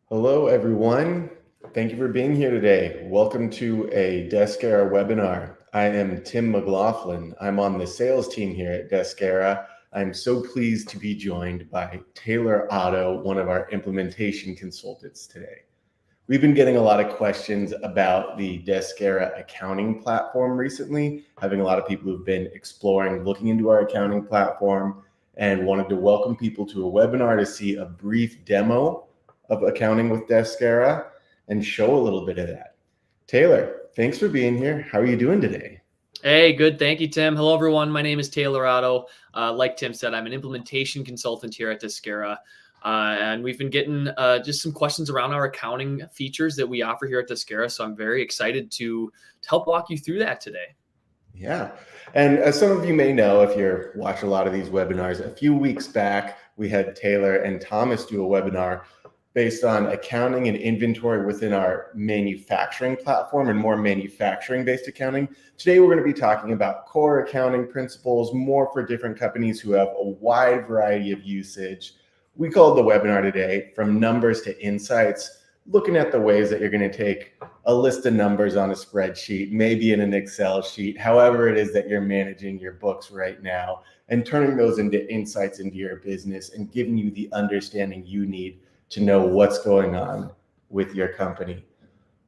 Hello, everyone. Thank you for being here today. Welcome to a Deskera webinar. I am Tim McLaughlin. I'm on the sales team here at Deskera. I'm so pleased to be joined by Taylor Otto, one of our implementation consultants today. We've been getting a lot of questions about the Deskera accounting platform recently, having a lot of people who've been exploring, looking into our accounting platform, and wanted to welcome people to a webinar to see a brief demo of accounting with Deskera and show a little bit of that. Taylor, thanks for being here. How are you doing today? Hey, good. Thank you, Tim. Hello, everyone. My name is Taylor Otto. Like Tim said, I'm an implementation consultant here at Deskera. And we've been getting just some questions around our accounting features that we offer here at Deskera. So I'm very excited to help walk you through that today. Yeah. And as some of you may know, if you're watching a lot of these webinars, a few weeks back, we had Taylor and Thomas do a webinar based on accounting and inventory within our manufacturing platform and more manufacturing-based accounting. Today, we're going to be talking about core accounting principles, more for different companies who have a wide variety of usage. We called the webinar today From Numbers to Insights, looking at the ways that you're going to take a list of numbers on a spreadsheet, maybe in an Excel sheet, however it is that you're managing your books right now, and turning those into insights into your business and giving you the understanding you need to know what's going on with your company.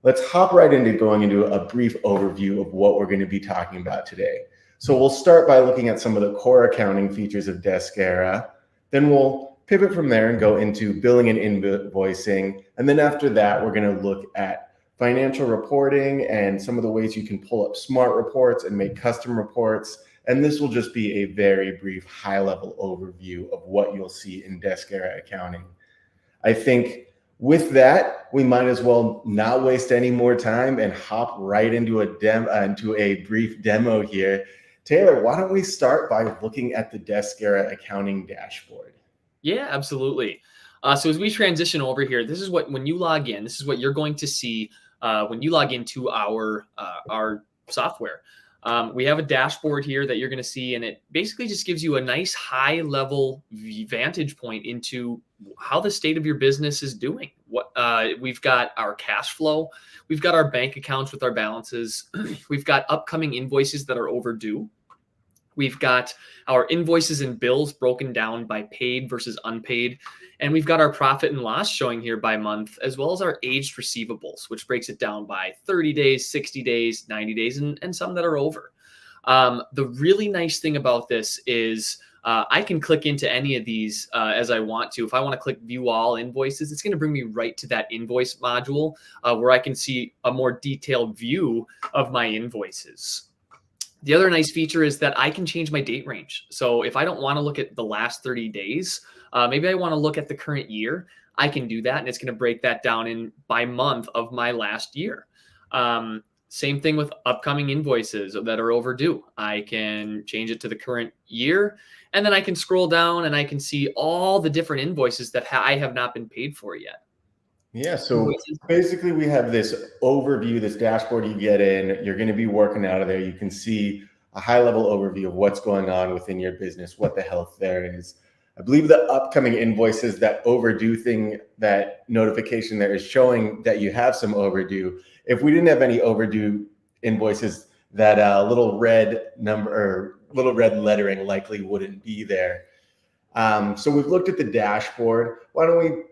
Let's hop right into going into a brief overview of what we're going to be talking about today. So we'll start by looking at some of the core accounting features of Deskera. Then we'll pivot from there and go into billing and invoicing. And then after that, we're going to look at financial reporting and some of the ways you can pull up smart reports and make custom reports. And this will just be a very brief high-level overview of what you'll see in Deskera accounting. I think with that, we might as well not waste any more time and hop right into a brief demo here. Taylor, why don't we start by looking at the Deskera accounting dashboard? Yeah, absolutely. So as we transition over here, this is what, when you log in, this is what you're going to see when you log into our software. We have a dashboard here that you're going to see, and it basically just gives you a nice high-level vantage point into how the state of your business is doing. We've got our cash flow, we've got our bank accounts with our balances, we've got upcoming invoices that are overdue. We've got our invoices and bills broken down by paid versus unpaid. And we've got our profit and loss showing here by month, as well as our aged receivables, which breaks it down by 30 days, 60 days, 90 days, and some that are over. The really nice thing about this is I can click into any of these as I want to. If I want to click view all invoices, it's going to bring me right to that invoice module where I can see a more detailed view of my invoices. The other nice feature is that I can change my date range. So if I don't want to look at the last 30 days, maybe I want to look at the current year, I can do that. And it's going to break that down in by month of my last year. Same thing with upcoming invoices that are overdue. I can change it to the current year, and then I can scroll down and I can see all the different invoices that I have not been paid for yet. Yeah, so basically we have this overview, this dashboard you get in, you're going to be working out of there. You can see a high-level overview of what's going on within your business, what the health there is. I believe the upcoming invoices, that overdue thing, that notification there is showing that you have some overdue. If we didn't have any overdue invoices, that little red number or little red lettering likely wouldn't be there. So we've looked at the dashboard. Why don't we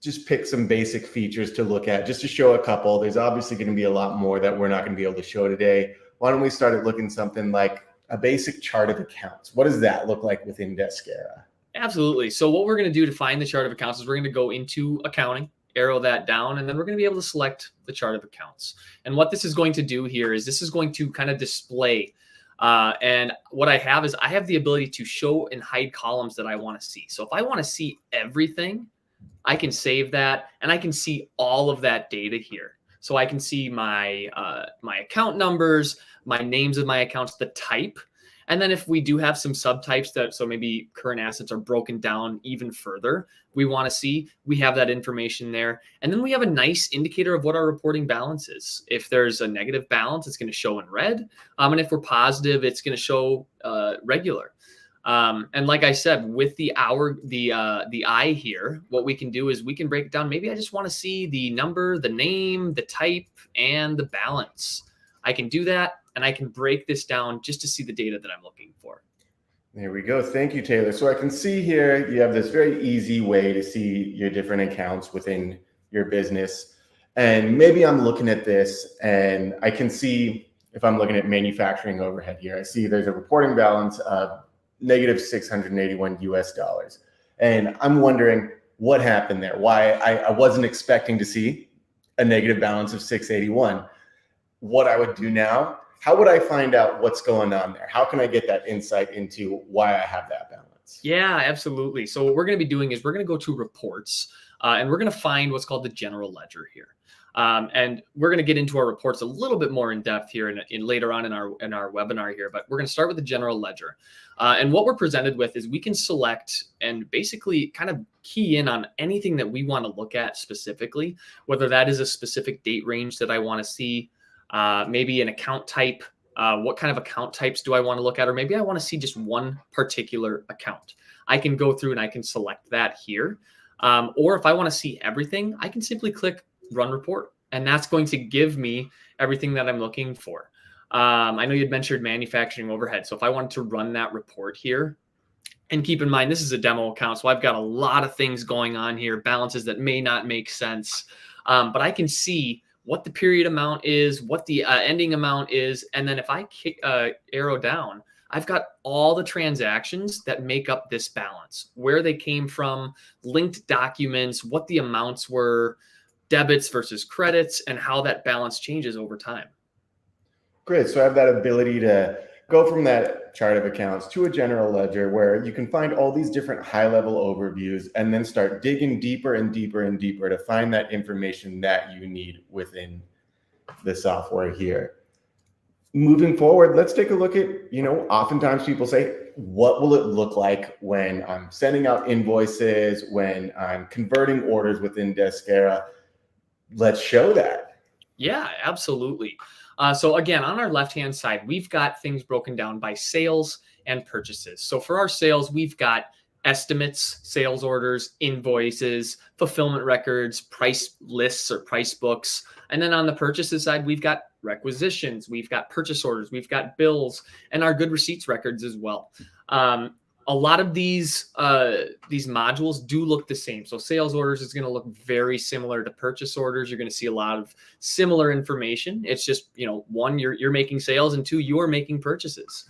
just pick some basic features to look at, just to show a couple. There's obviously going to be a lot more that we're not going to be able to show today. Why don't we start at looking something like a basic chart of accounts? What does that look like within Deskera? Absolutely. So what we're going to do to find the chart of accounts is we're going to go into accounting, arrow that down, and then we're going to be able to select the chart of accounts. And what this is going to do here is this is going to kind of display. And what I have is I have the ability to show and hide columns that I want to see. So if I want to see everything, I can save that, and I can see all of that data here. So I can see my my account numbers, my names of my accounts, the type. And then if we do have some subtypes that, so maybe current assets are broken down even further, we want to see, we have that information there. And then we have a nice indicator of what our reporting balance is. If there's a negative balance, it's going to show in red. And if we're positive, it's going to show regular. And like I said, with the I here, what we can do is we can break it down. Maybe I just want to see the number, the name, the type, and the balance. I can do that, and I can break this down just to see the data that I'm looking for. There we go. Thank you, Taylor. So I can see here you have this very easy way to see your different accounts within your business. And maybe I'm looking at this and I can see, if I'm looking at manufacturing overhead here, I see there's a reporting balance of negative 681 US dollars. And I'm wondering what happened there, why I wasn't expecting to see a negative balance of 681. What I would do now, how would I find out what's going on there? How can I get that insight into why I have that balance? Yeah, absolutely. So what we're going to be doing is we're going to go to reports, and we're going to find what's called the general ledger here. And we're going to get into our reports a little bit more in depth here in later on in our webinar here, but we're going to start with the general ledger. And what we're presented with is we can select and basically kind of key in on anything that we want to look at specifically, whether that is a specific date range that I want to see, maybe an account type. What kind of account types do I want to look at? Or maybe I want to see just one particular account. I can go through and I can select that here. Or if I want to see everything, I can simply click run report, and that's going to give me everything that I'm looking for. I know you'd mentioned manufacturing overhead. So if I wanted to run that report here, and keep in mind, this is a demo account, so I've got a lot of things going on here, balances that may not make sense, but I can see what the period amount is, what the ending amount is, and then if I arrow down, I've got all the transactions that make up this balance, where they came from, linked documents, what the amounts were, debits versus credits, and how that balance changes over time. Great. So I have that ability to go from that chart of accounts to a general ledger where you can find all these different high-level overviews and then start digging deeper and deeper and deeper to find that information that you need within the software here. Moving forward, let's take a look at, oftentimes people say, what will it look like when I'm sending out invoices, when I'm converting orders within Deskera? Let's show that. Yeah, absolutely. So again, on our left-hand side, we've got things broken down by sales and purchases. So for our sales, we've got estimates, sales orders, invoices, fulfillment records, price lists or price books. And then on the purchases side, we've got requisitions, we've got purchase orders, we've got bills, and our good receipts records as well. A lot of these modules do look the same. So sales orders is going to look very similar to purchase orders. You're going to see a lot of similar information. It's just, one, you're making sales, and two, you're making purchases.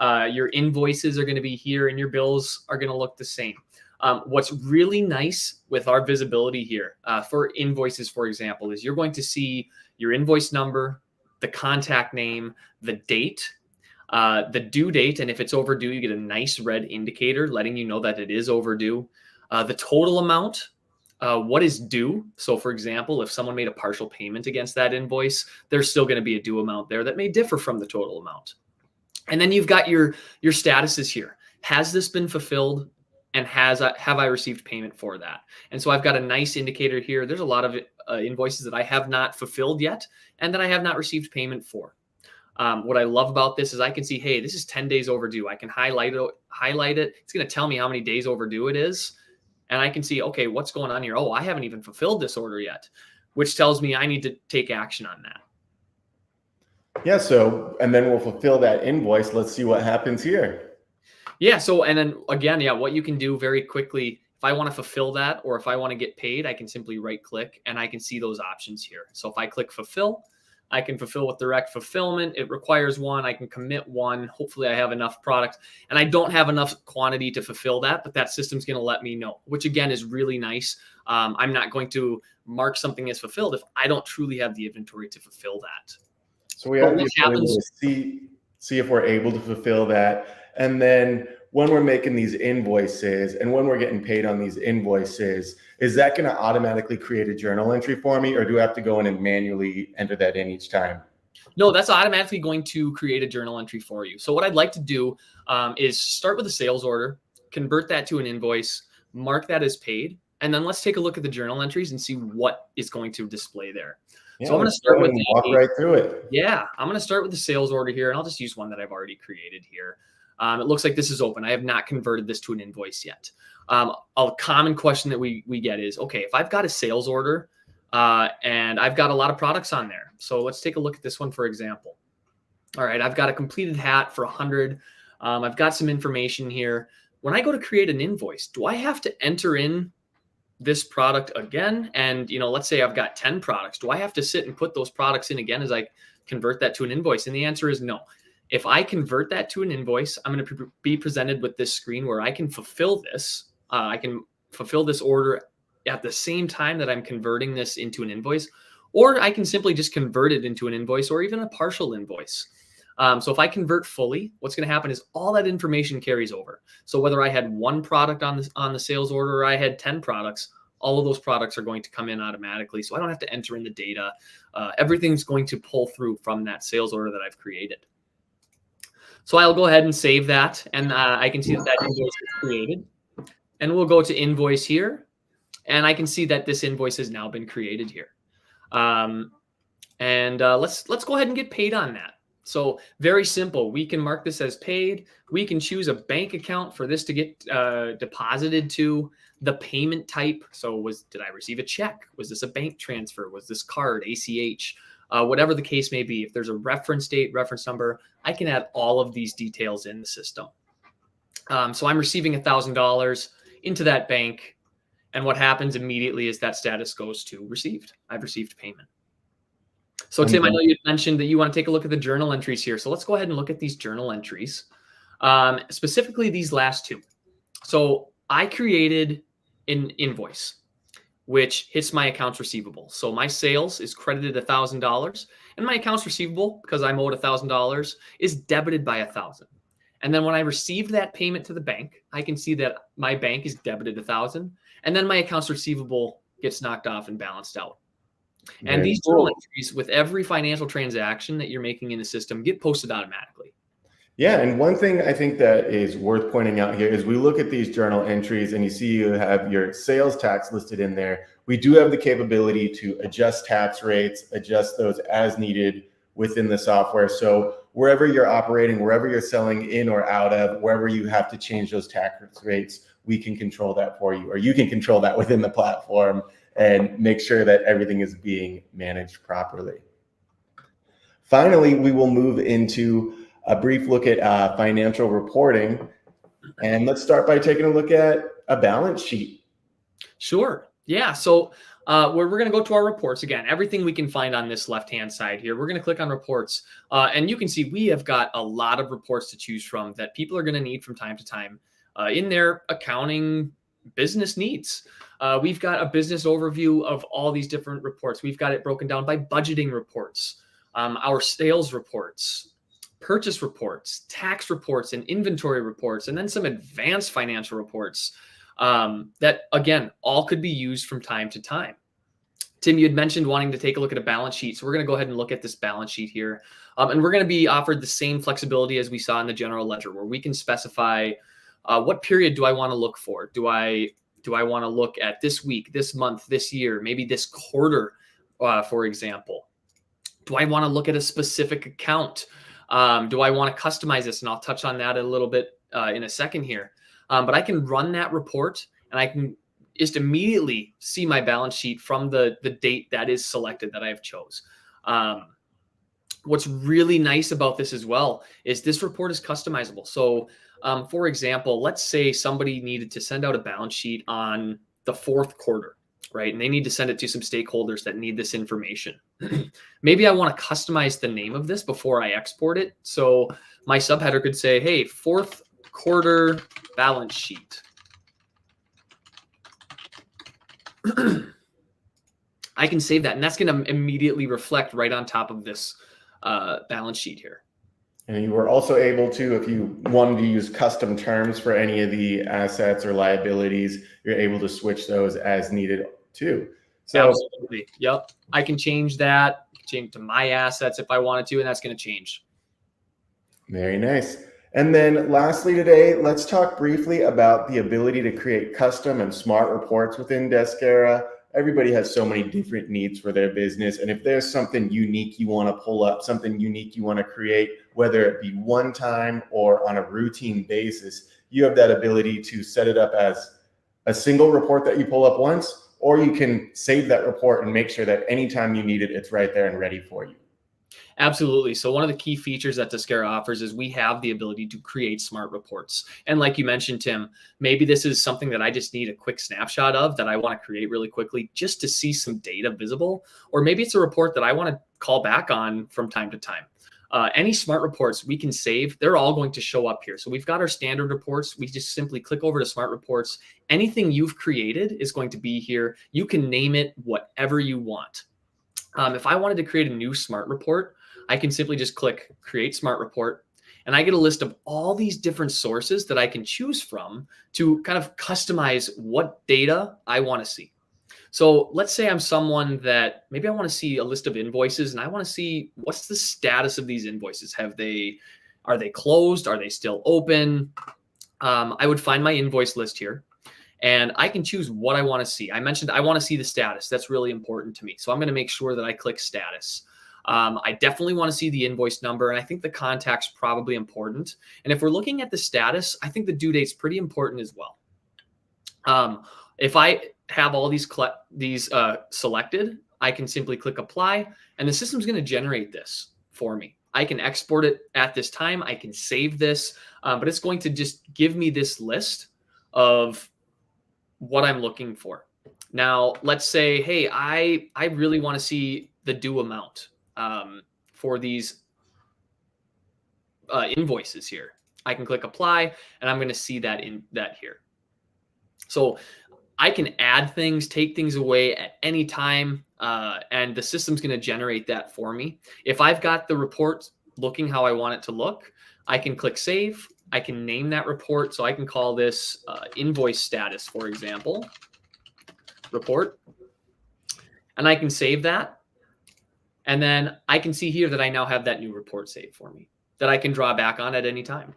Your invoices are going to be here, and your bills are going to look the same. What's really nice with our visibility here for invoices, for example, is you're going to see your invoice number, the contact name, the date, the due date, and if it's overdue, you get a nice red indicator letting you know that it is overdue. The total amount, what is due. So for example, if someone made a partial payment against that invoice, there's still going to be a due amount there that may differ from the total amount. And then you've got your statuses here. Has this been fulfilled? And have I received payment for that? And so I've got a nice indicator here. There's a lot of invoices that I have not fulfilled yet and that I have not received payment for. What I love about this is I can see, hey, this is 10 days overdue. I can highlight it. It's going to tell me how many days overdue it is. And I can see, okay, what's going on here? Oh, I haven't even fulfilled this order yet, which tells me I need to take action on that. Yeah. So, and then we'll fulfill that invoice. Let's see what happens here. Yeah. So, and then again, what you can do very quickly, if I want to fulfill that, or if I want to get paid, I can simply right click and I can see those options here. So if I click fulfill, I can fulfill with direct fulfillment. It requires one. I can commit one. Hopefully I have enough product, and I don't have enough quantity to fulfill that, but that system's going to let me know, which again is really nice. I'm not going to mark something as fulfilled if I don't truly have the inventory to fulfill that. So we have the ability to see if we're able to fulfill that. And then when we're making these invoices and when we're getting paid on these invoices, is that going to automatically create a journal entry for me, or do I have to go in and manually enter that in each time? No, that's automatically going to create a journal entry for you. So what I'd like to do is start with a sales order, convert that to an invoice, mark that as paid, and then let's take a look at the journal entries and see what is going to display there. Yeah, so I'm going to start with walk right through it. Yeah, I'm going to start with the sales order here, and I'll just use one that I've already created here. It looks like this is open. I have not converted this to an invoice yet. A common question that we get is, okay, if I've got a sales order and I've got a lot of products on there. So let's take a look at this one, for example. All right, I've got a completed hat for 100. I've got some information here. When I go to create an invoice, do I have to enter in this product again? And, let's say I've got 10 products. Do I have to sit and put those products in again as I convert that to an invoice? And the answer is no. If I convert that to an invoice, I'm going to be presented with this screen where I can fulfill this. I can fulfill this order at the same time that I'm converting this into an invoice, or I can simply just convert it into an invoice or even a partial invoice. So if I convert fully, what's going to happen is all that information carries over. So whether I had one product on the sales order or I had 10 products, all of those products are going to come in automatically. So I don't have to enter in the data. Everything's going to pull through from that sales order that I've created. So I'll go ahead and save that, and I can see that invoice is created. And we'll go to invoice here, and I can see that this invoice has now been created here. Let's go ahead and get paid on that. So very simple. We can mark this as paid. We can choose a bank account for this to get deposited to. The payment type. So did I receive a check? Was this a bank transfer? Was this card, ACH? Whatever the case may be. If there's a reference date, reference number, I can add all of these details in the system. So I'm receiving $1,000 into that bank. And what happens immediately is that status goes to received. I've received payment. So Tim, I know you mentioned that you want to take a look at the journal entries here. So let's go ahead and look at these journal entries, specifically these last two. So I created an invoice, which hits my accounts receivable. So my sales is credited $1,000, and my accounts receivable, because I'm owed $1,000, is debited by $1,000. And then when I received that payment to the bank, I can see that my bank is debited $1,000, and then my accounts receivable gets knocked off and balanced out. And these journal entries with every financial transaction that you're making in the system get posted automatically. Yeah, and one thing I think that is worth pointing out here is we look at these journal entries and you see you have your sales tax listed in there. We do have the capability to adjust tax rates, adjust those as needed within the software. So wherever you're operating, wherever you're selling in or out of, wherever you have to change those tax rates, we can control that for you, or you can control that within the platform and make sure that everything is being managed properly. Finally, we will move into a brief look at financial reporting. And let's start by taking a look at a balance sheet. Sure. Yeah. So we're going to go to our reports. Again, everything we can find on this left-hand side here. We're going to click on reports. And you can see we have got a lot of reports to choose from that people are going to need from time to time in their accounting business needs. We've got a business overview of all these different reports. We've got it broken down by budgeting reports, our sales reports, purchase reports, tax reports, and inventory reports, and then some advanced financial reports that, again, all could be used from time to time. Tim, you had mentioned wanting to take a look at a balance sheet. So we're going to go ahead and look at this balance sheet here. And we're going to be offered the same flexibility as we saw in the general ledger, where we can specify what period do I want to look for? Do I want to look at this week, this month, this year, maybe this quarter, for example? Do I want to look at a specific account? Do I want to customize this? And I'll touch on that a little bit in a second here. But I can run that report and I can just immediately see my balance sheet from the date that is selected that I have chose. What's really nice about this as well is this report is customizable. So for example, let's say somebody needed to send out a balance sheet on the fourth quarter, right? And they need to send it to some stakeholders that need this information. Maybe I want to customize the name of this before I export it. So my subheader could say, hey, fourth quarter balance sheet. I can save that, and that's going to immediately reflect right on top of this balance sheet here. And you were also able to, if you wanted to use custom terms for any of the assets or liabilities, you're able to switch those as needed too. So, absolutely. Yep. I can change that, change to my assets if I wanted to, and that's going to change. Very nice. And then lastly today, let's talk briefly about the ability to create custom and smart reports within Deskera. Everybody has so many different needs for their business. And if there's something unique you want to pull up, something unique you want to create, whether it be one time or on a routine basis, you have that ability to set it up as a single report that you pull up once, or you can save that report and make sure that anytime you need it, it's right there and ready for you. Absolutely. So one of the key features that Deskera offers is we have the ability to create smart reports. And like you mentioned, Tim, maybe this is something that I just need a quick snapshot of that I want to create really quickly just to see some data visible. Or maybe it's a report that I want to call back on from time to time. Any smart reports we can save, they're all going to show up here. So we've got our standard reports. We just simply click over to smart reports. Anything you've created is going to be here. You can name it whatever you want. If I wanted to create a new smart report, I can simply just click create smart report, and I get a list of all these different sources that I can choose from to kind of customize what data I want to see. So let's say I'm someone that maybe I want to see a list of invoices and I want to see what's the status of these invoices. Are they closed? Are they still open? I would find my invoice list here. And I can choose what I want to see. I mentioned I want to see the status. That's really important to me. So I'm going to make sure that I click status. I definitely want to see the invoice number, and I think the contact's probably important. And if we're looking at the status, I think the due date's pretty important as well. If I have all these selected, I can simply click apply, and the system's going to generate this for me. I can export it at this time. I can save this, but it's going to just give me this list of what I'm looking for. Now, let's say, hey, I really want to see the due amount for these invoices here. I can click apply, and I'm going to see that here. So I can add things, take things away at any time, and the system's going to generate that for me. If I've got the report looking how I want it to look, I can click save. I can name that report. So I can call this invoice status, for example, report, and I can save that. And then I can see here that I now have that new report saved for me that I can draw back on at any time.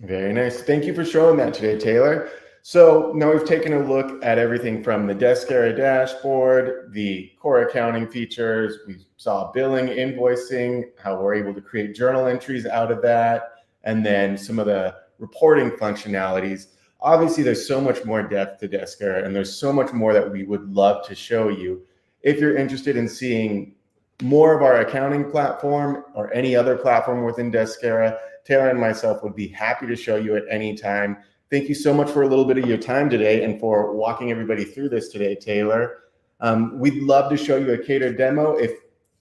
Very nice. Thank you for showing that today, Taylor. So now we've taken a look at everything from the Deskera dashboard, the core accounting features. We saw billing, invoicing, how we're able to create journal entries out of that, and then some of the reporting functionalities. Obviously, there's so much more depth to Deskera, and there's so much more that we would love to show you. If you're interested in seeing more of our accounting platform or any other platform within Deskera, Taylor and myself would be happy to show you at any time. Thank you so much for a little bit of your time today and for walking everybody through this today, Taylor. We'd love to show you a catered demo. If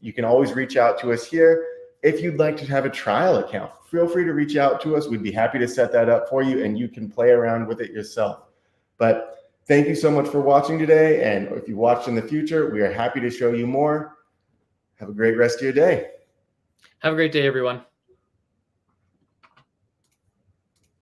you can always reach out to us here. If you'd like to have a trial account, feel free to reach out to us. We'd be happy to set that up for you, and you can play around with it yourself. But thank you so much for watching today. And if you watch in the future, we are happy to show you more. Have a great rest of your day. Have a great day, everyone.